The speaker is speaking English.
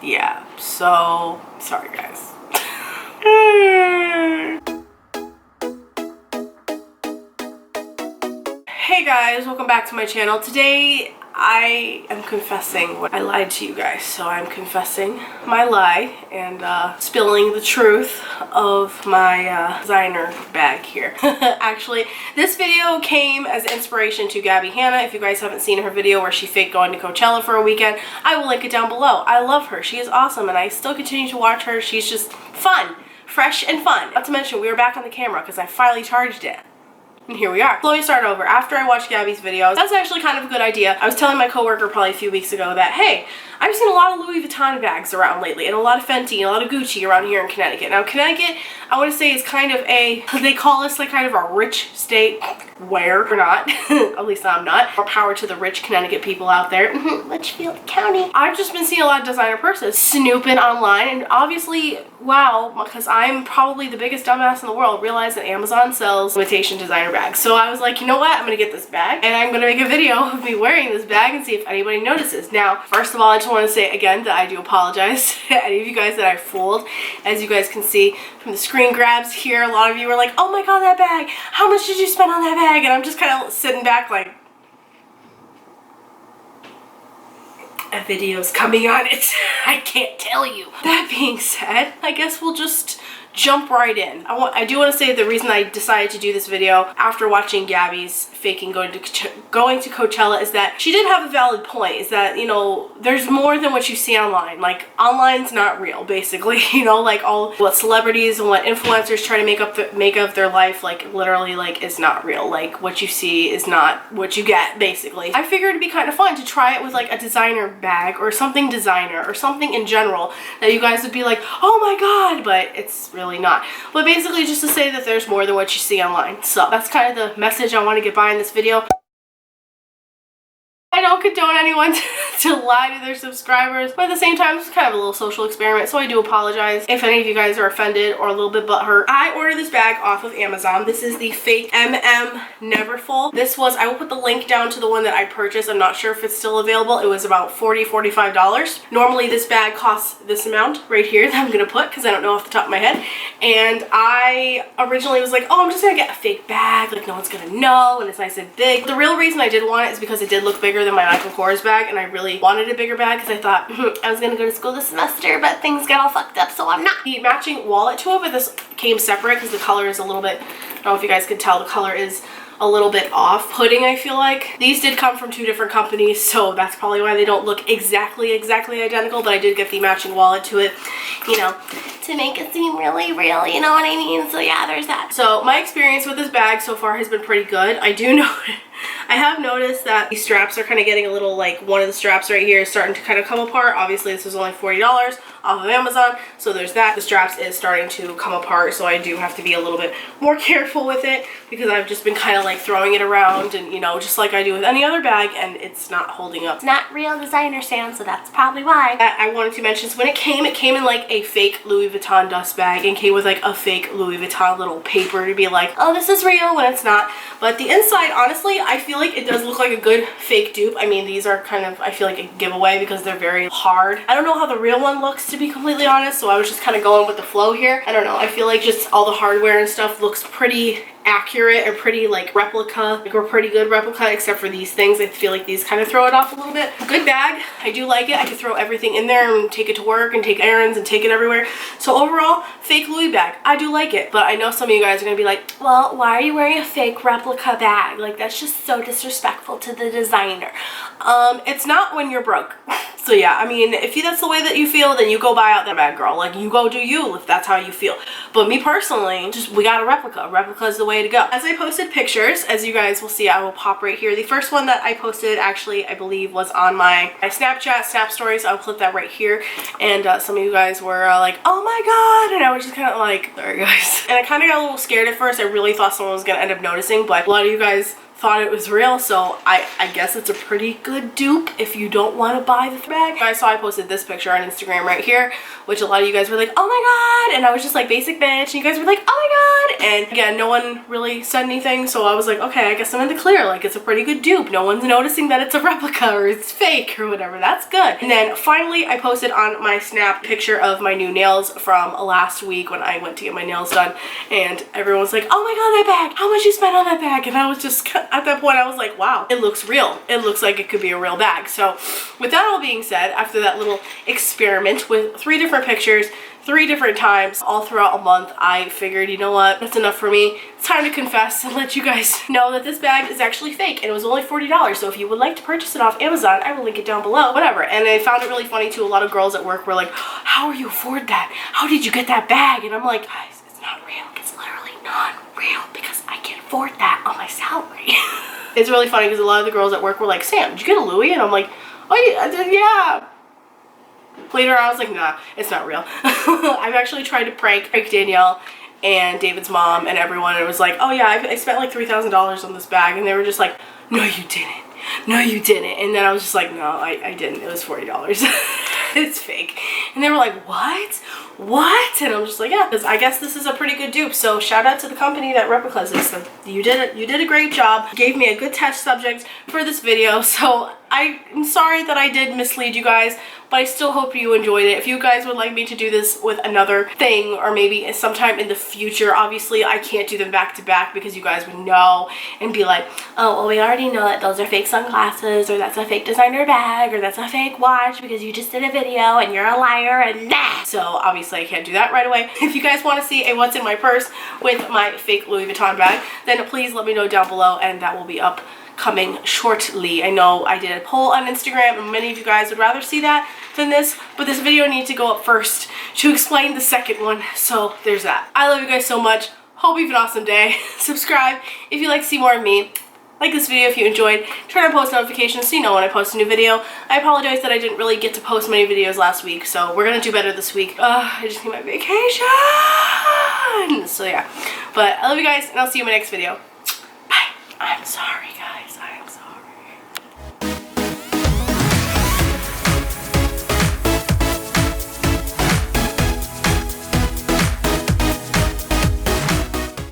Yeah, so sorry guys. Hey guys, welcome back to my channel. Today I am confessing what I lied to you guys. So I'm confessing my lie and spilling the truth of my designer bag here. Actually, this video came as inspiration to Gabbie Hanna. If you guys haven't seen her video where she faked going to Coachella for a weekend, I will link it down below. I love her. She is awesome and I still continue to watch her. She's just fun, fresh and fun. Not to mention we were back on the camera because I finally charged it. And here we are. So let me start over. After I watched Gabbie's videos, that's actually kind of a good idea. I was telling my coworker probably a few weeks ago that, hey, I've seen a lot of Louis Vuitton bags around lately, and a lot of Fenty, and a lot of Gucci around here in Connecticut. Now, Connecticut, I want to say, is kind of a, they call us like kind of a rich state, where we're not. At least I'm not. More power to the rich Connecticut people out there. Litchfield County. I've just been seeing a lot of designer purses snooping online, and obviously, wow, because I'm probably the biggest dumbass in the world, realized that Amazon sells imitation designer bags. So I was like, you know what? I'm gonna get this bag, and I'm gonna make a video of me wearing this bag and see if anybody notices. Now, first of all, I just want to say again that I do apologize to any of you guys that I fooled. As you guys can see from the screen grabs here, a lot of you were like, oh my god, that bag! How much did you spend on that bag? And I'm just kind of sitting back like, a video's coming on it. I can't tell you. That being said, I guess we'll just jump right in. I do want to say the reason I decided to do this video after watching Gabbie's faking going to Coachella is that she did have a valid point, is that, you know, there's more than what you see online. Like, online's not real, basically. You know, like all what celebrities and what influencers try to make of their life, like literally, like, is not real. Like, what you see is not what you get, basically. I figured it'd be kind of fun to try it with like a designer bag or something designer or something in general that you guys would be like, oh my god, but it's really not. But basically just to say that there's more than what you see online. So that's kind of the message I want to get by in this video. I don't condone anyone to lie to their subscribers, but at the same time, it's kind of a little social experiment, so I do apologize if any of you guys are offended or a little bit butthurt. I ordered this bag off of Amazon. This is the fake Neverfull. This was, I will put the link down to the one that I purchased. I'm not sure if it's still available. It was about $45. Normally this bag costs this amount right here that I'm gonna put because I don't know off the top of my head. And I originally was like, oh, I'm just gonna get a fake bag, like no one's gonna know, and it's nice and big. The real reason I did want it is because it did look bigger than my Michael Kors bag, and I really wanted a bigger bag because I thought I was gonna go to school this semester, but things got all fucked up, so I'm not. The matching wallet to it, but this came separate because the color is a little bit, I don't know if you guys could tell, the color is a little bit off-putting, I feel like. These did come from two different companies, so that's probably why they don't look exactly identical, but I did get the matching wallet to it, you know, to make it seem really real, you know what I mean? So yeah, there's that. So my experience with this bag so far has been pretty good. I have noticed that these straps are kind of getting a little, like, one of the straps right here is starting to kind of come apart. Obviously this was only $40 off of Amazon, so there's that. The straps is starting to come apart, so I do have to be a little bit more careful with it because I've just been kind of like throwing it around and, you know, just like I do with any other bag, and it's not holding up. It's not real designer sound, so that's probably why. I wanted to mention, so when it came in like a fake Louis Vuitton dust bag and came with like a fake Louis Vuitton little paper to be like, oh, this is real, when it's not. But the inside, honestly, I feel like it does look like a good fake dupe. I mean, these are kind of, I feel like, a giveaway because they're very hard. I don't know how the real one looks, to be completely honest, so I was just kind of going with the flow here. I don't know, I feel like just all the hardware and stuff looks pretty accurate or pretty like replica, like a pretty good replica, except for these things. I feel like these kind of throw it off a little bit. Good bag, I do like it. I could throw everything in there and take it to work and take errands and take it everywhere. So overall, fake Louis bag, I do like it. But I know some of you guys are gonna be like, well, why are you wearing a fake replica bag? Like, that's just so disrespectful to the designer. It's not when you're broke. So yeah, I mean, if that's the way that you feel, then you go buy out that bag, girl. Like, you go do you if that's how you feel. But me personally, we got a replica. Replica is the way to go. As I posted pictures, as you guys will see, I will pop right here. The first one that I posted, actually, I believe was on my Snapchat Snap Stories. I'll clip that right here. And some of you guys were like, oh my god, and I was just kind of like, sorry guys. And I kind of got a little scared at first. I really thought someone was gonna end up noticing, but a lot of you guys thought it was real, so I guess it's a pretty good dupe if you don't want to buy the bag. I saw I posted this picture on Instagram right here, which a lot of you guys were like, oh my god, and I was just like, basic bitch, and you guys were like, oh my god, and again, no one really said anything, so I was like, okay, I guess I'm in the clear, like it's a pretty good dupe. No one's noticing that it's a replica or it's fake or whatever. That's good. And then finally I posted on my Snap picture of my new nails from last week when I went to get my nails done, and everyone was like, oh my god, that bag, how much you spent on that bag? And I was just, at that point I was like, wow, it looks real. It looks like it could be a real bag. So with that all being said, after that little experiment with 3 different pictures 3 different times all throughout a month, I figured, you know what, that's enough for me. It's time to confess and let you guys know that this bag is actually fake, and it was only $40. So if you would like to purchase it off Amazon, I will link it down below, whatever. And I found it really funny too. A lot of girls at work were like, how are you afford that? How did you get that bag? And I'm like, guys, it's not real. It's literally not real because I can't afford that on my salary. It's really funny because a lot of the girls at work were like, Sam, did you get a Louis? And I'm like, oh yeah. Later I was like, nah, it's not real. I've actually tried to prank Danielle and David's mom and everyone, and it was like, oh yeah, I spent like $3,000 on this bag, and they were just like, no you didn't, no you didn't. And then I was just like, no, I didn't, it was $40. It's fake. And they were like, what? And I'm just like, yeah, because I guess this is a pretty good dupe. So shout out to the company that replicas this. You did a great job. You gave me a good test subject for this video. So I'm sorry that I did mislead you guys, but I still hope you enjoyed it. If you guys would like me to do this with another thing, or maybe sometime in the future, obviously I can't do them back to back because you guys would know and be like, oh, well, we already know that those are fake sunglasses, or that's a fake designer bag, or that's a fake watch because you just did a video and you're a liar and nah. So obviously I can't do that right away. If you guys want to see a what's in my purse with my fake Louis Vuitton bag, then please let me know down below, and that will be up coming shortly. I know I did a poll on Instagram and many of you guys would rather see that than this, but this video needs to go up first to explain the second one. So there's that. I love you guys so much. Hope you have an awesome day. Subscribe if you'd like to see more of me. Like this video if you enjoyed. Turn on post notifications so you know when I post a new video. I apologize that I didn't really get to post many videos last week, so we're gonna do better this week. I just need my vacation. So yeah, but I love you guys, and I'll see you in my next video. Bye. I'm sorry, guys.